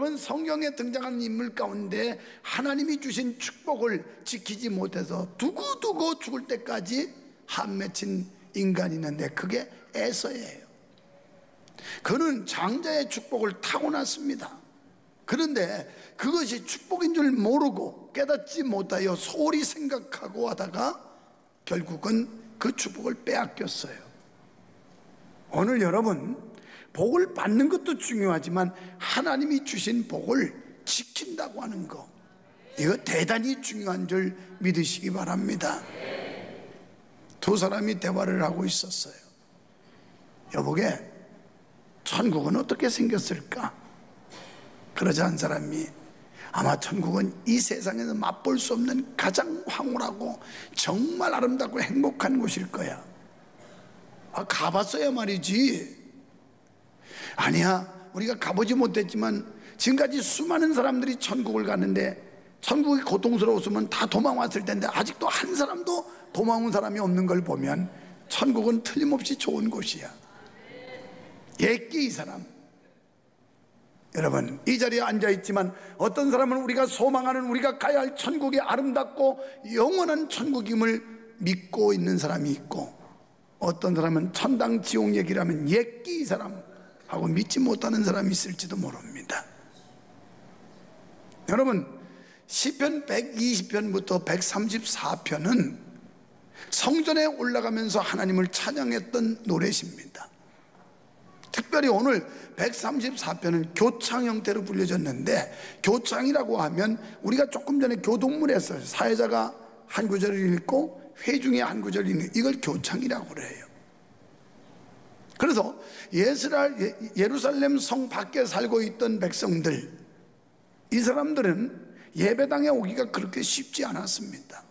여러분, 성경에 등장하는 인물 가운데 하나님이 주신 축복을 지키지 못해서 두고두고 죽을 때까지 한 맺힌 인간이 있는데 그게 에서예요. 그는 장자의 축복을 타고났습니다. 그런데 그것이 축복인 줄 모르고 깨닫지 못하여 소홀히 생각하고 하다가 결국은 그 축복을 빼앗겼어요. 오늘 여러분, 복을 받는 것도 중요하지만 하나님이 주신 복을 지킨다고 하는 거, 이거 대단히 중요한 줄 믿으시기 바랍니다. 두 사람이 대화를 하고 있었어요. 여보게, 천국은 어떻게 생겼을까? 그러자 한 사람이, 아마 천국은 이 세상에서 맛볼 수 없는 가장 황홀하고 정말 아름답고 행복한 곳일 거야. 가봤어야 말이지. 아니야, 우리가 가보지 못했지만 지금까지 수많은 사람들이 천국을 갔는데 천국이 고통스러웠으면 다 도망왔을 텐데 아직도 한 사람도 도망온 사람이 없는 걸 보면 천국은 틀림없이 좋은 곳이야. 옛기 이 사람. 여러분, 이 자리에 앉아있지만 어떤 사람은 우리가 소망하는, 우리가 가야 할 천국이 아름답고 영원한 천국임을 믿고 있는 사람이 있고, 어떤 사람은 천당 지옥 얘기를 하면 옛기 이 사람 하고 믿지 못하는 사람이 있을지도 모릅니다. 여러분, 시편 120편부터 134편은 성전에 올라가면서 하나님을 찬양했던 노래십니다. 특별히 오늘 134편은 교창 형태로 불려졌는데, 교창이라고 하면 우리가 조금 전에 교동문에서 사회자가 한 구절을 읽고 회중이 한 구절을 읽는, 이걸 교창이라고 그래요. 그래서 예루살렘 성 밖에 살고 있던 백성들, 이 사람들은 예배당에 오기가 그렇게 쉽지 않았습니다.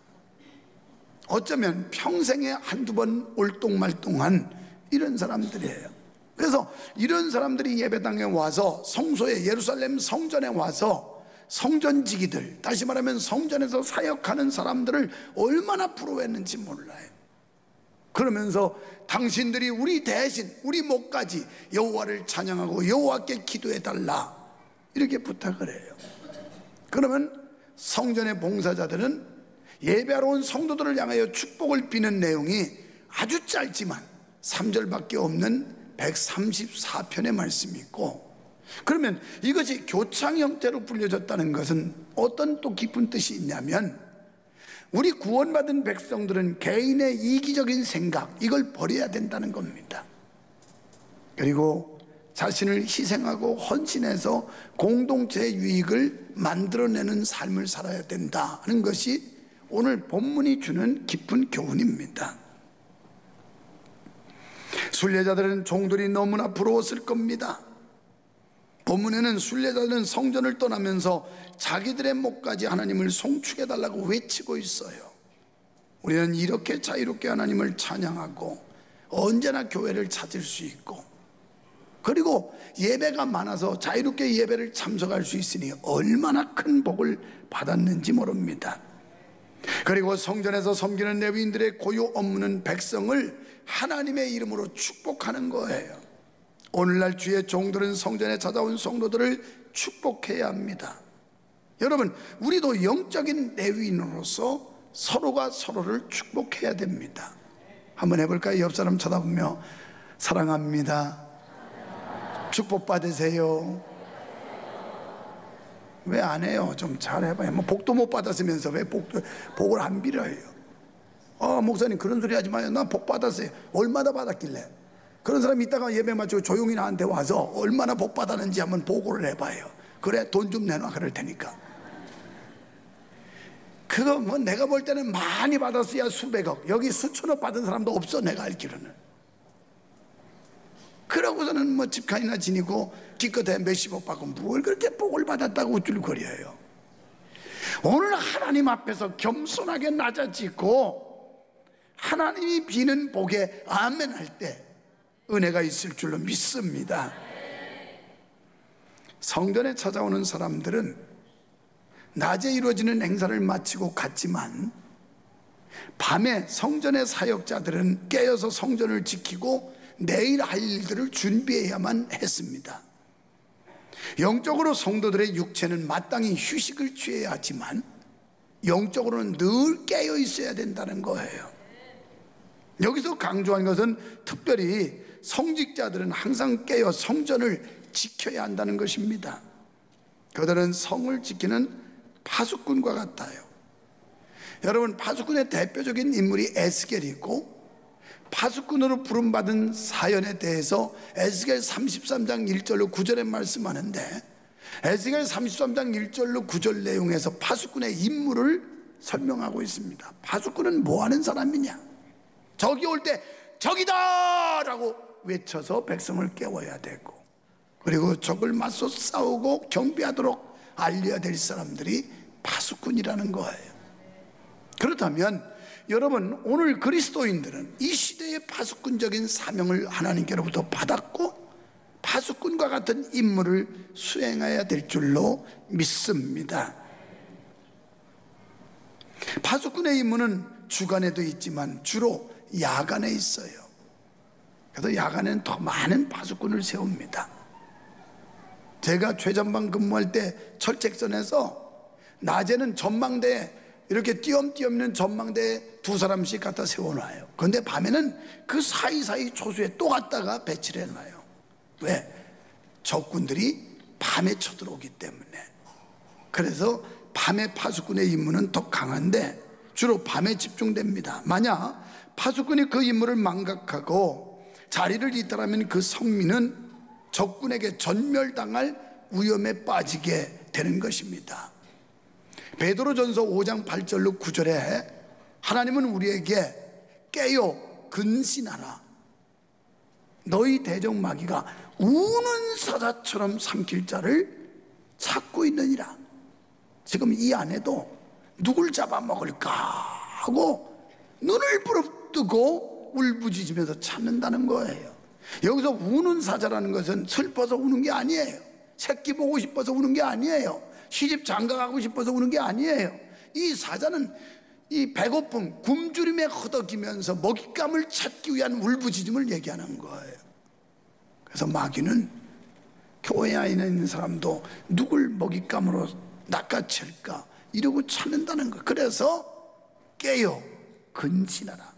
어쩌면 평생에 한두 번 올똥말똥한 이런 사람들이에요. 그래서 이런 사람들이 예배당에 와서, 성소에, 예루살렘 성전에 와서 성전지기들, 다시 말하면 성전에서 사역하는 사람들을 얼마나 부러워했는지 몰라요. 그러면서 당신들이 우리 대신, 우리 목까지 여호와를 찬양하고 여호와께 기도해달라, 이렇게 부탁을 해요. 그러면 성전의 봉사자들은 예배하러 온 성도들을 향하여 축복을 비는 내용이 아주 짧지만 3절밖에 없는 134편의 말씀이 있고, 그러면 이것이 교창 형태로 불려졌다는 것은 어떤 또 깊은 뜻이 있냐면, 우리 구원받은 백성들은 개인의 이기적인 생각, 이걸 버려야 된다는 겁니다. 그리고 자신을 희생하고 헌신해서 공동체의 유익을 만들어내는 삶을 살아야 된다는 것이 오늘 본문이 주는 깊은 교훈입니다. 순례자들은 종들이 너무나 부러웠을 겁니다. 본문에는 순례자들은 성전을 떠나면서 자기들의 목까지 하나님을 송축해달라고 외치고 있어요. 우리는 이렇게 자유롭게 하나님을 찬양하고 언제나 교회를 찾을 수 있고, 그리고 예배가 많아서 자유롭게 예배를 참석할 수 있으니 얼마나 큰 복을 받았는지 모릅니다. 그리고 성전에서 섬기는 레위인들의 고유 업무는 백성을 하나님의 이름으로 축복하는 거예요. 오늘날 주의 종들은 성전에 찾아온 성도들을 축복해야 합니다. 여러분, 우리도 영적인 레위인으로서 서로가 서로를 축복해야 됩니다. 한번 해볼까요? 옆 사람 쳐다보며 사랑합니다, 축복 받으세요. 왜 안 해요? 좀 잘 해봐요. 뭐 복도 못 받았으면서 왜 복을 안 빌어요? 목사님 그런 소리 하지 마요. 나 복 받았어요. 얼마나 받았길래? 그런 사람이 있다가 예배 마치고 조용히 나한테 와서 얼마나 복 받았는지 한번 보고를 해봐요. 그래, 돈 좀 내놔 그럴 테니까. 그거 뭐 내가 볼 때는 많이 받았어야 수백억, 여기 수천억 받은 사람도 없어, 내가 알기로는. 그러고서는 뭐 집칸이나 지니고 기껏해 몇십억 받고 뭘 그렇게 복을 받았다고 우쭐거려요. 오늘 하나님 앞에서 겸손하게 낮아지고 하나님이 비는 복에 아멘 할 때 은혜가 있을 줄로 믿습니다. 성전에 찾아오는 사람들은 낮에 이루어지는 행사를 마치고 갔지만, 밤에 성전의 사역자들은 깨어서 성전을 지키고 내일 할 일들을 준비해야만 했습니다. 영적으로 성도들의 육체는 마땅히 휴식을 취해야 하지만 영적으로는 늘 깨어 있어야 된다는 거예요. 여기서 강조한 것은 특별히 성직자들은 항상 깨어 성전을 지켜야 한다는 것입니다. 그들은 성을 지키는 파수꾼과 같아요. 여러분, 파수꾼의 대표적인 인물이 에스겔이고, 파수꾼으로 부름받은 사연에 대해서 에스겔 33장 1절로 9절에 말씀하는데, 에스겔 33장 1절로 9절 내용에서 파수꾼의 임무를 설명하고 있습니다. 파수꾼은 뭐 하는 사람이냐? 적이 올 때 적이다! 라고 외쳐서 백성을 깨워야 되고, 그리고 적을 맞서 싸우고 경비하도록 알려야 될 사람들이 파수꾼이라는 거예요. 그렇다면 여러분, 오늘 그리스도인들은 이 시대의 파수꾼적인 사명을 하나님께로부터 받았고 파수꾼과 같은 임무를 수행해야 될 줄로 믿습니다. 파수꾼의 임무는 주간에도 있지만 주로 야간에 있어요. 그래서 야간에는 더 많은 파수꾼을 세웁니다. 제가 최전방 근무할 때 철책선에서 낮에는 전망대에 이렇게 띄엄띄엄 있는 전망대에 두 사람씩 갖다 세워놔요. 그런데 밤에는 그 사이사이 초소에 또 갖다가 배치를 해놔요. 왜? 적군들이 밤에 쳐들어오기 때문에. 그래서 밤에 파수꾼의 임무는 더 강한데 주로 밤에 집중됩니다. 만약 파수꾼이 그 임무를 망각하고 자리를 이탈하면 그 성민은 적군에게 전멸당할 위험에 빠지게 되는 것입니다. 베드로전서 5장 8절로 9절에 하나님은 우리에게 깨어 근신하라. 너희 대적 마귀가 우는 사자처럼 삼킬 자를 찾고 있느니라. 지금 이 안에도 누굴 잡아먹을까 하고 눈을 부릅뜨고 울부짖으면서 찾는다는 거예요. 여기서 우는 사자라는 것은 슬퍼서 우는 게 아니에요. 새끼 보고 싶어서 우는 게 아니에요. 시집 장가가고 싶어서 우는 게 아니에요. 이 사자는 이 배고픔, 굶주림에 허덕이면서 먹잇감을 찾기 위한 울부짖음을 얘기하는 거예요. 그래서 마귀는 교회 안에 있는 사람도 누굴 먹잇감으로 낚아챌까 이러고 찾는다는 거예요. 그래서 깨어 근신하라.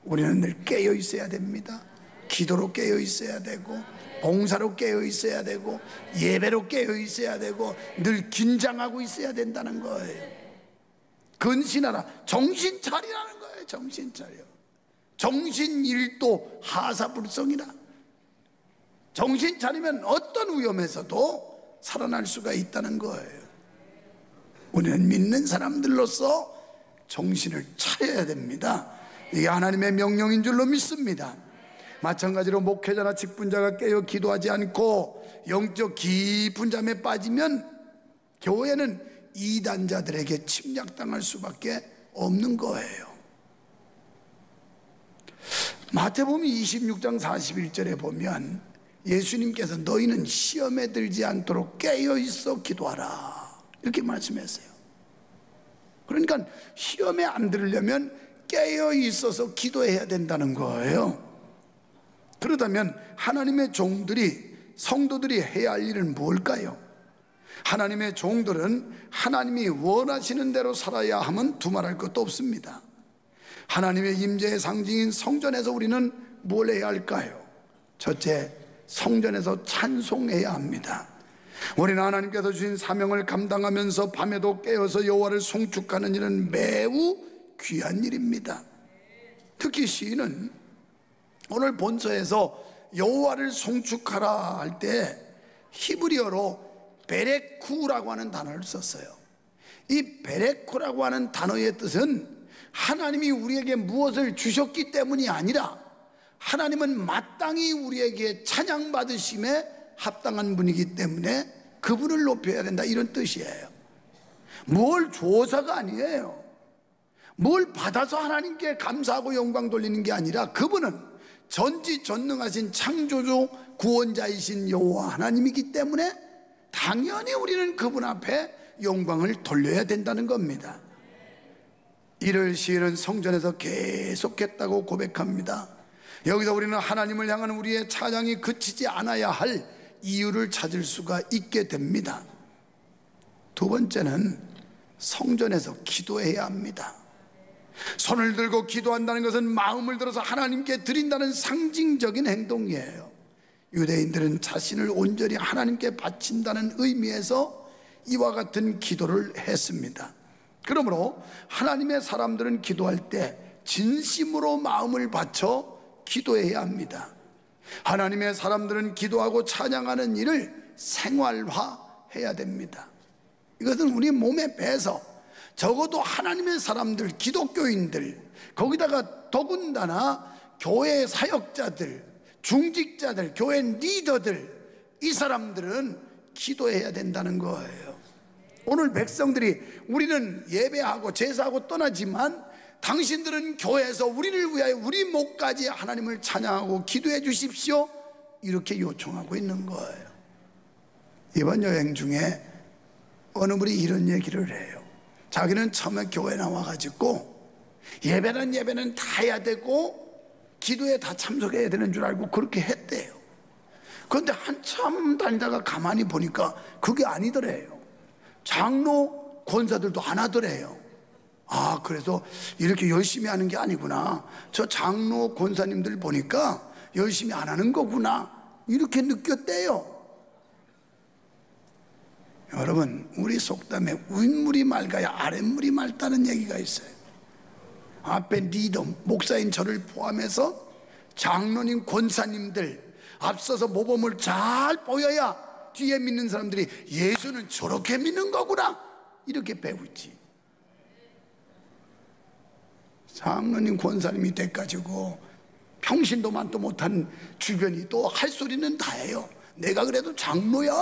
우리는 늘 깨어 있어야 됩니다. 기도로 깨어 있어야 되고, 봉사로 깨어 있어야 되고, 예배로 깨어 있어야 되고, 늘 긴장하고 있어야 된다는 거예요. 근신하라. 정신 차리라는 거예요. 정신 차려. 정신 일도 하사불성이라. 정신 차리면 어떤 위험에서도 살아날 수가 있다는 거예요. 우리는 믿는 사람들로서 정신을 차려야 됩니다. 이게 하나님의 명령인 줄로 믿습니다. 마찬가지로 목회자나 직분자가 깨어 기도하지 않고 영적 깊은 잠에 빠지면 교회는 이단자들에게 침략당할 수밖에 없는 거예요. 마태복음 26장 41절에 보면 예수님께서 너희는 시험에 들지 않도록 깨어 있어 기도하라 이렇게 말씀했어요. 그러니까 시험에 안 들으려면 깨어 있어서 기도해야 된다는 거예요. 그렇다면 하나님의 종들이, 성도들이 해야 할 일은 뭘까요? 하나님의 종들은 하나님이 원하시는 대로 살아야 하면 두말할 것도 없습니다. 하나님의 임재의 상징인 성전에서 우리는 뭘 해야 할까요? 첫째, 성전에서 찬송해야 합니다. 우리는 하나님께서 주신 사명을 감당하면서 밤에도 깨어서 여호와를 송축하는 일은 매우 귀한 일입니다. 특히 시인은 오늘 본서에서 여호와를 송축하라 할 때 히브리어로 베레쿠라고 하는 단어를 썼어요. 이 베레쿠라고 하는 단어의 뜻은 하나님이 우리에게 무엇을 주셨기 때문이 아니라 하나님은 마땅히 우리에게 찬양받으심에 합당한 분이기 때문에 그분을 높여야 된다, 이런 뜻이에요. 뭘 줘서가 아니에요. 뭘 받아서 하나님께 감사하고 영광 돌리는 게 아니라 그분은 전지전능하신 창조주 구원자이신 여호와 하나님이기 때문에 당연히 우리는 그분 앞에 영광을 돌려야 된다는 겁니다. 이를 시인은 성전에서 계속했다고 고백합니다. 여기서 우리는 하나님을 향한 우리의 찬양이 그치지 않아야 할 이유를 찾을 수가 있게 됩니다. 두 번째는 성전에서 기도해야 합니다. 손을 들고 기도한다는 것은 마음을 들어서 하나님께 드린다는 상징적인 행동이에요. 유대인들은 자신을 온전히 하나님께 바친다는 의미에서 이와 같은 기도를 했습니다. 그러므로 하나님의 사람들은 기도할 때 진심으로 마음을 바쳐 기도해야 합니다. 하나님의 사람들은 기도하고 찬양하는 일을 생활화해야 됩니다. 이것은 우리 몸에 배서 적어도 하나님의 사람들, 기독교인들, 거기다가 더군다나 교회 사역자들, 중직자들, 교회 리더들, 이 사람들은 기도해야 된다는 거예요. 오늘 백성들이 우리는 예배하고 제사하고 떠나지만 당신들은 교회에서 우리를 위하여 우리 목까지 하나님을 찬양하고 기도해 주십시오, 이렇게 요청하고 있는 거예요. 이번 여행 중에 어느 분이 이런 얘기를 해요. 자기는 처음에 교회 나와가지고 예배는 다 해야 되고 기도에 다 참석해야 되는 줄 알고 그렇게 했대요. 그런데 한참 다니다가 가만히 보니까 그게 아니더래요. 장로 권사들도 안 하더래요. 아, 그래서 이렇게 열심히 하는 게 아니구나, 저 장로 권사님들 보니까 열심히 안 하는 거구나, 이렇게 느꼈대요. 여러분, 우리 속담에 윗물이 맑아야 아랫물이 맑다는 얘기가 있어요. 앞에 리더, 목사인 저를 포함해서 장로님, 권사님들 앞서서 모범을 잘 보여야 뒤에 믿는 사람들이 예수는 저렇게 믿는 거구나, 이렇게 배우지. 장로님, 권사님이 돼가지고 평신도만도 못한 주변이 또 할 소리는 다 해요. 내가 그래도 장로야,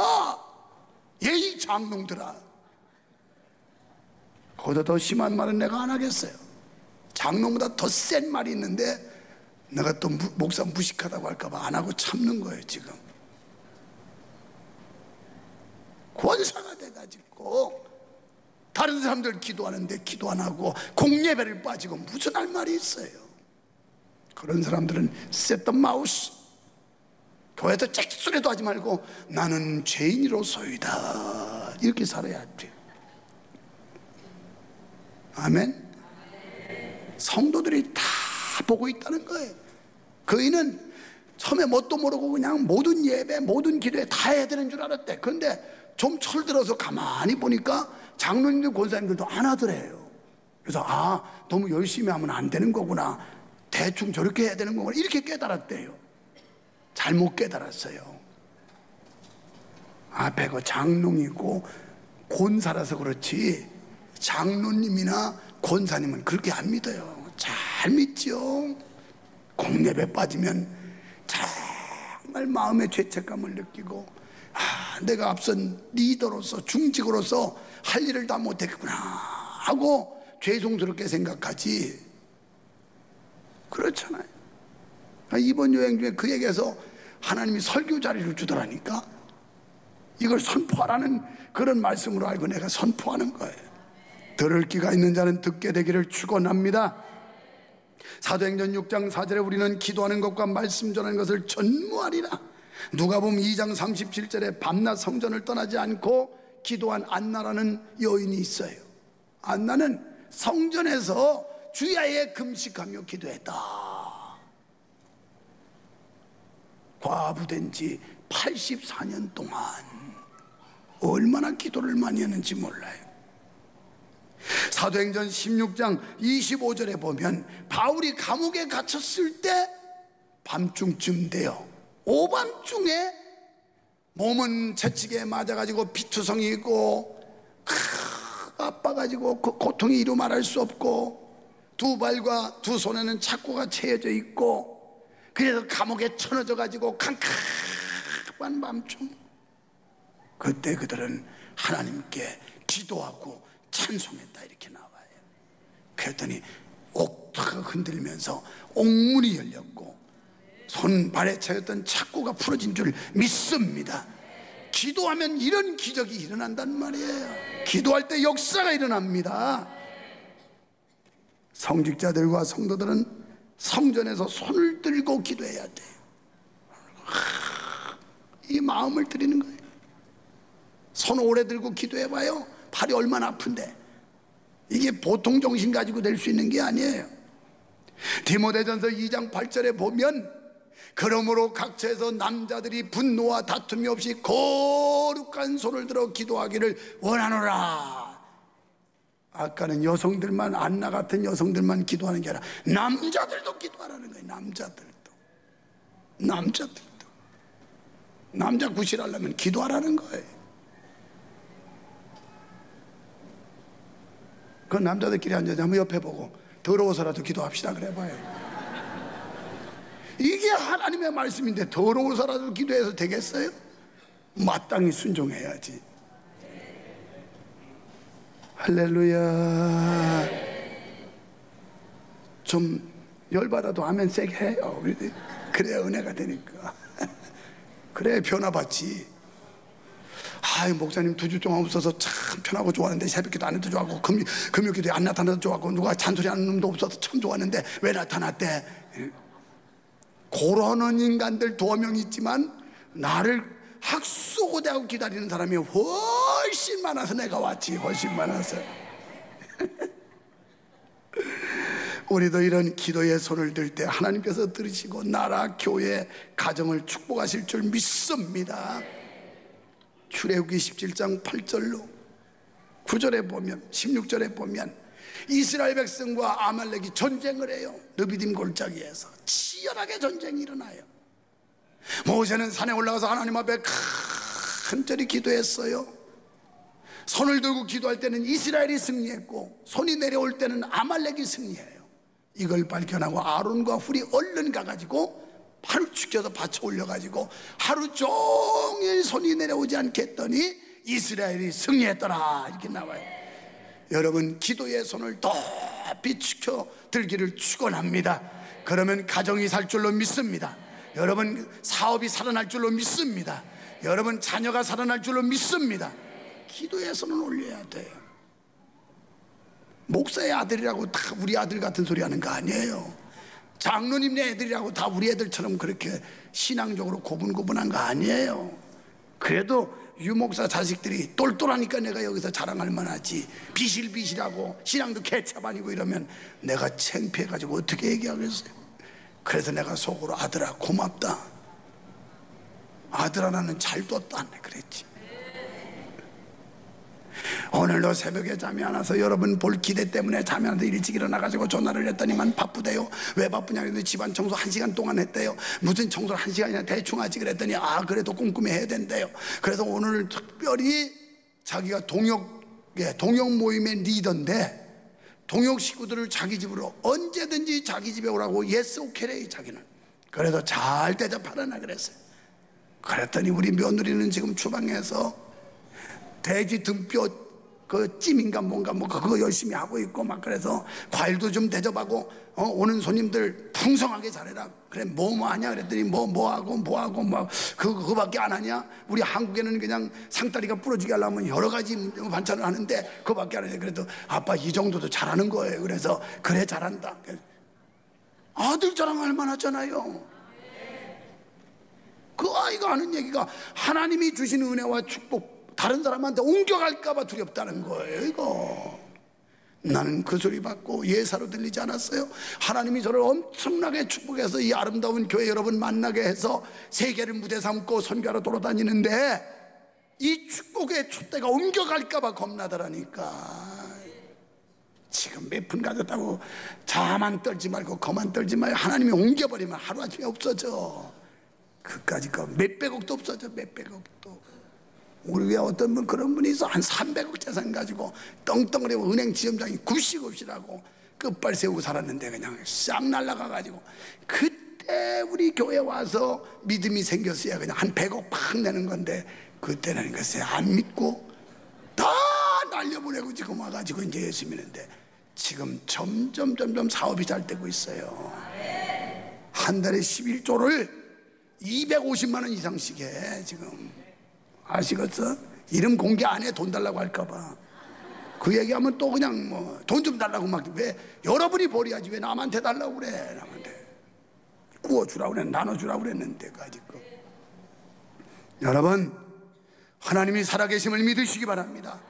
예의 장롱들아. 그보다 더 심한 말은 내가 안 하겠어요. 장롱보다 더 센 말이 있는데 내가 또 목사 무식하다고 할까봐 안 하고 참는 거예요. 지금 권사가 돼가지고 다른 사람들 기도하는데 기도 안 하고 공예배를 빠지고 무슨 할 말이 있어요. 그런 사람들은 셋더 마우스, 교회에서 짝소리도 하지 말고 나는 죄인으로서이다, 이렇게 살아야 돼. 아멘. 성도들이 다 보고 있다는 거예요. 그이는 처음에 뭣도 모르고 그냥 모든 예배, 모든 기도에 다 해야 되는 줄 알았대. 그런데 좀 철들어서 가만히 보니까 장로님들, 권사님들도 안 하더래요. 그래서 아, 너무 열심히 하면 안 되는 거구나, 대충 저렇게 해야 되는 거구나, 이렇게 깨달았대요. 잘못 깨달았어요. 앞에 그 장롱이고 권사라서 그렇지 장로님이나 권사님은 그렇게 안 믿어요. 잘 믿죠. 공예배 빠지면 정말 마음의 죄책감을 느끼고, 아, 내가 앞선 리더로서, 중직으로서 할 일을 다 못했구나 하고 죄송스럽게 생각하지. 그렇잖아요. 이번 여행 중에 그에게서 하나님이 설교 자리를 주더라니까. 이걸 선포하라는 그런 말씀으로 알고 내가 선포하는 거예요. 들을 귀가 있는 자는 듣게 되기를 축원합니다. 사도행전 6장 4절에 우리는 기도하는 것과 말씀 전하는 것을 전무하리라. 누가복음 2장 37절에 밤낮 성전을 떠나지 않고 기도한 안나라는 여인이 있어요. 안나는 성전에서 주야에 금식하며 기도했다. 과부된 지 84년 동안 얼마나 기도를 많이 했는지 몰라요. 사도행전 16장 25절에 보면 바울이 감옥에 갇혔을 때 밤중쯤 되어 오밤중에 몸은 채찍에 맞아가지고 피투성이 있고 아파가지고 그 고통이 이루 말할 수 없고 두 발과 두 손에는 착고가 채여져 있고, 그래서 감옥에 쳐넣어져 가지고 캄캄한 밤중, 그때 그들은 하나님께 기도하고 찬송했다, 이렇게 나와요. 그랬더니 옥토가 흔들면서 옥문이 열렸고 손발에 차였던 착고가 풀어진 줄 믿습니다. 기도하면 이런 기적이 일어난단 말이에요. 기도할 때 역사가 일어납니다. 성직자들과 성도들은 성전에서 손을 들고 기도해야 돼요. 이 마음을 드리는 거예요. 손 오래 들고 기도해봐요. 팔이 얼마나 아픈데. 이게 보통 정신 가지고 될 수 있는 게 아니에요. 디모데전서 2장 8절에 보면 그러므로 각처에서 남자들이 분노와 다툼이 없이 거룩한 손을 들어 기도하기를 원하노라. 아까는 여성들만, 안나 같은 여성들만 기도하는 게 아니라 남자들도 기도하라는 거예요. 남자들도 남자 구실하려면 기도하라는 거예요. 그 남자들끼리 앉아서 한번 옆에 보고 더러워서라도 기도합시다 그래봐요. 이게 하나님의 말씀인데 더러워서라도 기도해서 되겠어요? 마땅히 순종해야지. 할렐루야. 좀 열받아도 아멘 세게 해요. 그래야 은혜가 되니까. 그래야 변화받지. 목사님 2주 동안 없어서 참 편하고 좋았는데 새벽기도 안 해도 좋았고 금요기도에 안 나타나도 좋았고 누가 잔소리하는 놈도 없어서 참 좋았는데 왜 나타났대? 그러는 인간들 2명 있지만 나를 학수고대하고 기다리는 사람이 훨씬 많아서 내가 왔지. 훨씬 많아서. 우리도 이런 기도의 손을 들 때 하나님께서 들으시고 나라, 교회, 가정을 축복하실 줄 믿습니다. 출애굽기 17장 8절로 9절에 보면, 16절에 보면 이스라엘 백성과 아말렉이 전쟁을 해요. 르비딤 골짜기에서 치열하게 전쟁이 일어나요. 모세는 산에 올라가서 하나님 앞에 간절히 기도했어요. 손을 들고 기도할 때는 이스라엘이 승리했고 손이 내려올 때는 아말렉이 승리해요. 이걸 발견하고 아론과 훌이 얼른 가가지고 팔을 축여서 받쳐 올려가지고 하루 종일 손이 내려오지 않게 했더니 이스라엘이 승리했더라 이렇게 나와요. 여러분 기도의 손을 높이 축여 들기를 축원합니다. 그러면 가정이 살 줄로 믿습니다. 여러분 사업이 살아날 줄로 믿습니다. 여러분 자녀가 살아날 줄로 믿습니다. 기도의 손을 올려야 돼요. 목사의 아들이라고 다 우리 아들 같은 소리 하는 거 아니에요. 장로님네 애들이라고 다 우리 애들처럼 그렇게 신앙적으로 고분고분한 거 아니에요. 그래도 유목사 자식들이 똘똘하니까 내가 여기서 자랑할 만하지. 비실비실하고 신앙도 개차반이고 이러면 내가 창피해가지고 어떻게 얘기하겠어요. 그래서 내가 속으로 아들아 고맙다. 아들아 나는 잘 뒀다 그랬지. 오늘도 새벽에 잠이 안 와서 여러분 볼 기대 때문에 잠이 안 와서 일찍 일어나가지고 전화를 했더니만 바쁘대요. 왜 바쁘냐 그랬더니 집안 청소 1시간 동안 했대요. 무슨 청소를 1시간이나 대충 하지 그랬더니 그래도 꼼꼼히 해야 된대요. 그래서 오늘 특별히 자기가 동역 모임의 리더인데 동역 식구들을 자기 집으로 언제든지 자기 집에 오라고 예스 오케이래 자기는. 그래서 잘 대접하라나 그랬어요. 그랬더니 우리 며느리는 지금 주방에서 돼지 등뼈 그 찜인가 뭔가 그거 열심히 하고 있고 막 그래서 과일도 좀 대접하고 오는 손님들 풍성하게 잘해라. 그래 뭐 하냐 그랬더니 뭐하고 그거밖에 안 하냐. 우리 한국에는 그냥 상다리가 부러지게 하려면 여러 가지 반찬을 하는데 그거밖에 안 하냐. 그래도 아빠 이 정도도 잘하는 거예요. 그래서 그래 잘한다. 아들 자랑할 만하잖아요. 그 아이가 하는 얘기가 하나님이 주신 은혜와 축복 다른 사람한테 옮겨갈까봐 두렵다는 거예요. 이거 나는 그 소리 받고 예사로 들리지 않았어요. 하나님이 저를 엄청나게 축복해서 이 아름다운 교회 여러분 만나게 해서 세계를 무대 삼고 선교하러 돌아다니는데 이 축복의 촛대가 옮겨갈까봐 겁나더라니까. 지금 몇 푼 가졌다고 자만 떨지 말고 거만 떨지 말고 하나님이 옮겨버리면 하루아침에 없어져. 그까짓 거 몇백억도 없어져. 몇백억도. 우리 위에 어떤 분 그런 분이 있어. 한 300억 재산 가지고 떵떵거리고 은행 지점장이 굽시굽시라고 끝발 세우고 살았는데 그냥 싹 날아가가지고 그때 우리 교회 와서 믿음이 생겼어야 그냥 한 100억 팍 내는 건데 그때는 글쎄 안 믿고 다 날려보내고 지금 와가지고 이제 예수 믿는데 지금 점점 사업이 잘 되고 있어요. 한 달에 11조를 250만 원 이상씩 해 지금. 아시겠어? 이름 공개 안 해. 돈 달라고 할까봐. 그 얘기하면 또 그냥 돈 좀 달라고 막 왜 여러분이 버려야지 왜 남한테 달라고 그래. 남한테 구워주라고 그래. 나눠주라고 그랬는데 아직 여러분, 하나님이 살아계심을 믿으시기 바랍니다.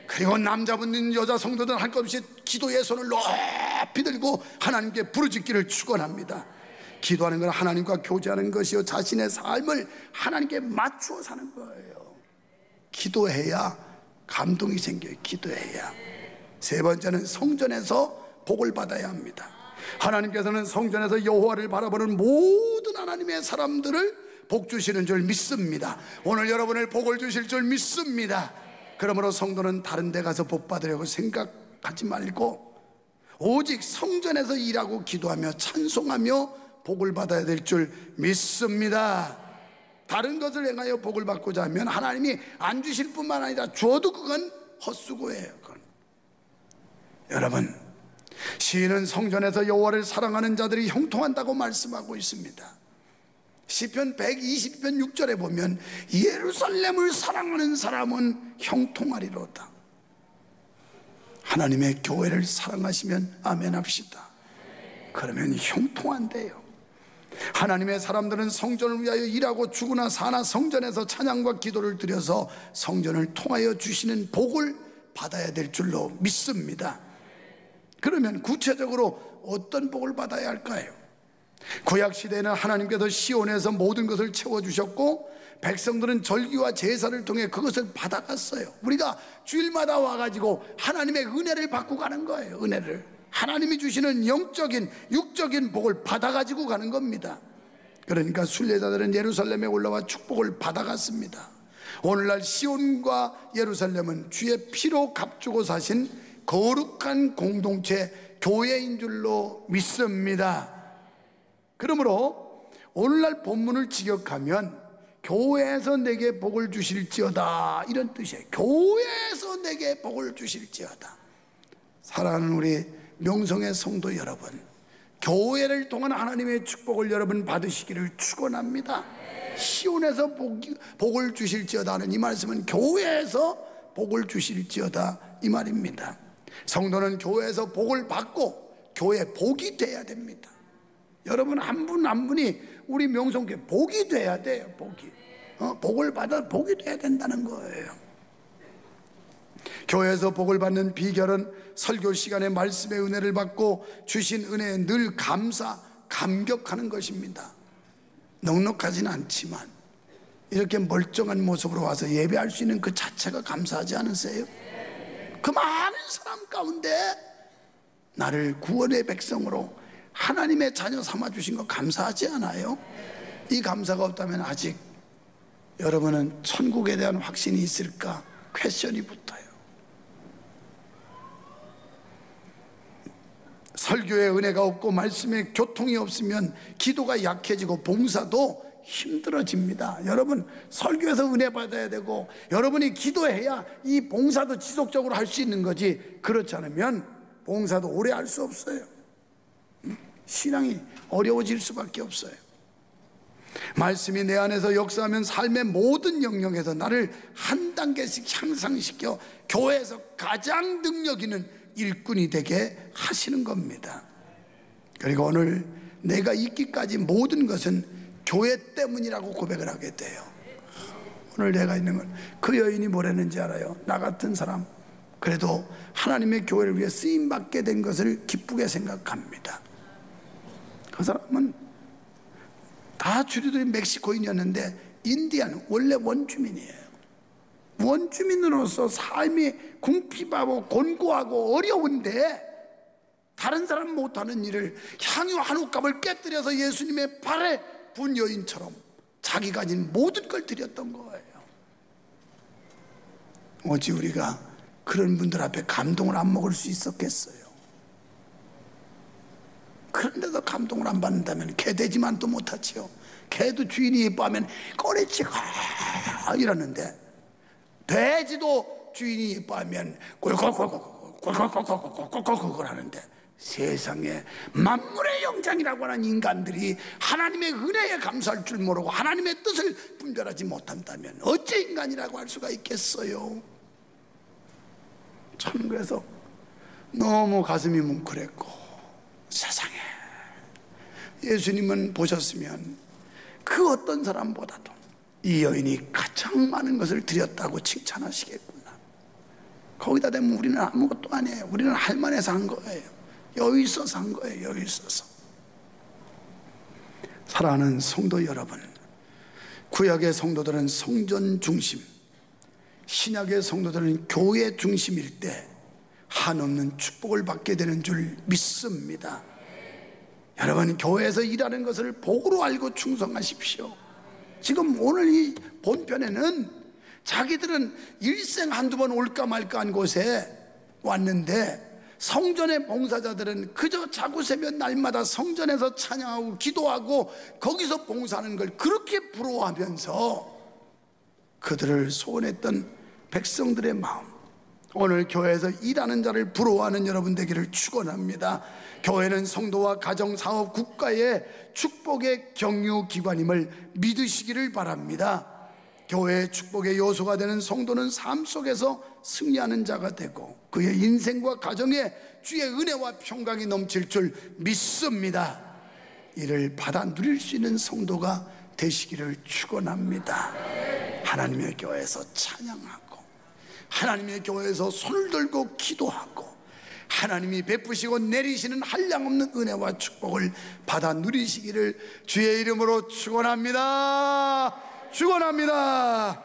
그리고 남자분 여자 성도들 할 것 없이 기도의 손을 높이 들고 하나님께 부르짖기를 축원합니다. 기도하는 건 하나님과 교제하는 것이요, 자신의 삶을 하나님께 맞추어 사는 거예요. 기도해야 감동이 생겨요. 기도해야. 세 번째는 성전에서 복을 받아야 합니다. 하나님께서는 성전에서 여호와를 바라보는 모든 하나님의 사람들을 복 주시는 줄 믿습니다. 오늘 여러분을 복을 주실 줄 믿습니다. 그러므로 성도는 다른 데 가서 복 받으려고 생각하지 말고 오직 성전에서 일하고 기도하며 찬송하며 복을 받아야 될 줄 믿습니다. 다른 것을 행하여 복을 받고자 하면 하나님이 안 주실 뿐만 아니라 줘도 그건 헛수고예요. 그건. 여러분, 시인은 성전에서 여호와를 사랑하는 자들이 형통한다고 말씀하고 있습니다. 시편 120편 6절에 보면 예루살렘을 사랑하는 사람은 형통하리로다. 하나님의 교회를 사랑하시면 아멘 합시다. 그러면 형통한대요. 하나님의 사람들은 성전을 위하여 일하고 죽으나 사나 성전에서 찬양과 기도를 드려서 성전을 통하여 주시는 복을 받아야 될 줄로 믿습니다. 그러면 구체적으로 어떤 복을 받아야 할까요? 구약시대에는 하나님께서 시온에서 모든 것을 채워주셨고 백성들은 절기와 제사를 통해 그것을 받아갔어요. 우리가 주일마다 와가지고 하나님의 은혜를 받고 가는 거예요. 은혜를, 하나님이 주시는 영적인 육적인 복을 받아가지고 가는 겁니다. 그러니까 순례자들은 예루살렘에 올라와 축복을 받아갔습니다. 오늘날 시온과 예루살렘은 주의 피로 값주고 사신 거룩한 공동체 교회인 줄로 믿습니다. 그러므로 오늘날 본문을 직역하면 교회에서 내게 복을 주실지어다, 이런 뜻이에요. 교회에서 내게 복을 주실지어다. 사랑하는 우리 명성의 성도 여러분, 교회를 통한 하나님의 축복을 여러분 받으시기를 축원합니다. 시온에서 복을 주실지어다 하는 이 말씀은 교회에서 복을 주실지어다 이 말입니다. 성도는 교회에서 복을 받고 교회 복이 돼야 됩니다. 여러분 한 분 한 분이 우리 명성교회 복이 돼야 돼요. 복이 복을 받아 복이 돼야 된다는 거예요. 교회에서 복을 받는 비결은 설교 시간에 말씀의 은혜를 받고 주신 은혜에 늘 감격하는 것입니다. 넉넉하지는 않지만 이렇게 멀쩡한 모습으로 와서 예배할 수 있는 그 자체가 감사하지 않으세요? 그 많은 사람 가운데 나를 구원의 백성으로 하나님의 자녀 삼아주신 거 감사하지 않아요? 이 감사가 없다면 아직 여러분은 천국에 대한 확신이 있을까 퀘스천이 붙어요. 설교의 은혜가 없고 말씀의 교통이 없으면 기도가 약해지고 봉사도 힘들어집니다. 여러분 설교에서 은혜 받아야 되고 여러분이 기도해야 이 봉사도 지속적으로 할 수 있는 거지, 그렇지 않으면 봉사도 오래 할 수 없어요. 신앙이 어려워질 수밖에 없어요. 말씀이 내 안에서 역사하면 삶의 모든 영역에서 나를 한 단계씩 향상시켜 교회에서 가장 능력 있는 일꾼이 되게 하시는 겁니다. 그리고 오늘 내가 있기까지 모든 것은 교회 때문이라고 고백을 하게 돼요. 오늘 내가 있는 건 그 여인이 뭐랬는지 알아요? 나 같은 사람 그래도 하나님의 교회를 위해 쓰임받게 된 것을 기쁘게 생각합니다. 그 사람은 다 주류들이 멕시코인이었는데 인디안, 원래 원주민이에요. 원주민으로서 삶이 궁핍하고 곤고하고 어려운데 다른 사람 못하는 일을 향유 한 옷값을 깨뜨려서 예수님의 발에 분 여인처럼 자기가 가진 모든 걸 드렸던 거예요. 어찌 우리가 그런 분들 앞에 감동을 안 먹을 수 있었겠어요? 그런데도 감동을 안 받는다면 개돼지만도 못하지요. 개도 주인이 예뻐하면 꼬리치고 이러는데 돼지도 주인이 예뻐하면 꿀꿀꿀꿀꿀꿀꿀꿀꿀꿀꿀 하는데 세상에 만물의 영장이라고 하는 인간들이 하나님의 은혜에 감사할 줄 모르고 하나님의 뜻을 분별하지 못한다면 어째 인간이라고 할 수가 있겠어요? 참 그래서 너무 가슴이 뭉클했고, 세상에 예수님은 보셨으면 그 어떤 사람보다도 이 여인이 가장 많은 것을 드렸다고 칭찬하시겠구나. 거기다 대면 우리는 아무것도 아니에요. 우리는 할만해서 한 거예요. 여유 있어서 한 거예요. 여유 있어서. 사랑하는 성도 여러분, 구약의 성도들은 성전 중심, 신약의 성도들은 교회 중심일 때 한없는 축복을 받게 되는 줄 믿습니다. 여러분, 교회에서 일하는 것을 복으로 알고 충성하십시오. 지금 오늘 이 본편에는 자기들은 일생 한두 번 올까 말까 한 곳에 왔는데, 성전의 봉사자들은 그저 자고 새면 날마다 성전에서 찬양하고 기도하고 거기서 봉사하는 걸 그렇게 부러워하면서 그들을 소원했던 백성들의 마음, 오늘 교회에서 일하는 자를 부러워하는 여러분 되기를 축원합니다. 교회는 성도와 가정, 사업, 국가의 축복의 경유기관임을 믿으시기를 바랍니다. 교회의 축복의 요소가 되는 성도는 삶 속에서 승리하는 자가 되고 그의 인생과 가정에 주의 은혜와 평강이 넘칠 줄 믿습니다. 이를 받아 누릴 수 있는 성도가 되시기를 축원합니다. 하나님의 교회에서 찬양하고, 하나님의 교회에서 손을 들고 기도하고, 하나님이 베푸시고 내리시는 한량없는 은혜와 축복을 받아 누리시기를 주의 이름으로 축원합니다. 축원합니다.